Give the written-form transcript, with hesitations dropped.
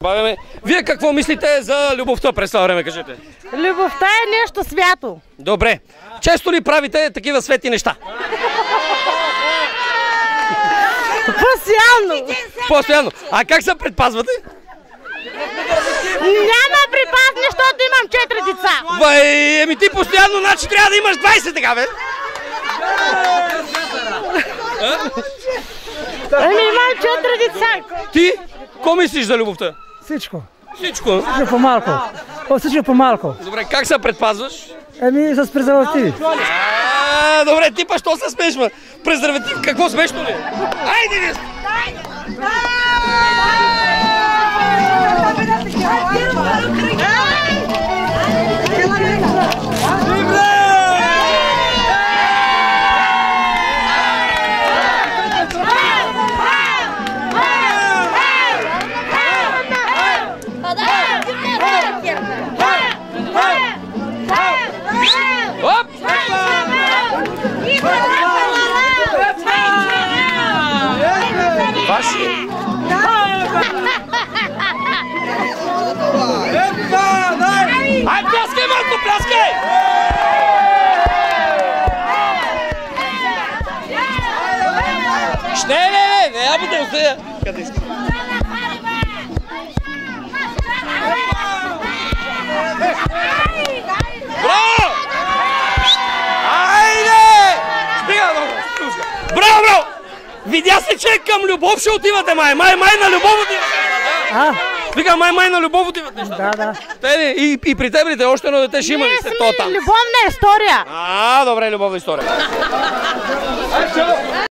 Бавеме. Вие какво мислите за любовта през това време, кажете? Любовта е нещо свято. Добре. Често ли правите такива свети неща? Постоянно. Постоянно. А как се предпазвате? Няма предпазни, защото имам 4 деца. Еми ти постоянно, значи трябва да имаш 20 така, бе? Имам 4 деца. Ти? Ко мислиш за любовта? Всичко. Всичко? Всичко по-малко. Всичко по-малко. Добре, как се предпазваш? С презервативи. Добре, ти па що се смееш, ма? Презерватив, какво смешно ли? Айде ви! Оп! Ваши? Ай, пляскай, Марко, пляскай! Не, я буду устоя. Къде иска? Браво! Айде! Стига, браво, браво! Видя се, че към любов ще отивате, май на любов отивате. Вика, май на любов отивате. Да. И при теб още едно дете ще има ли се то там? Любовна история. Добре, любовна история.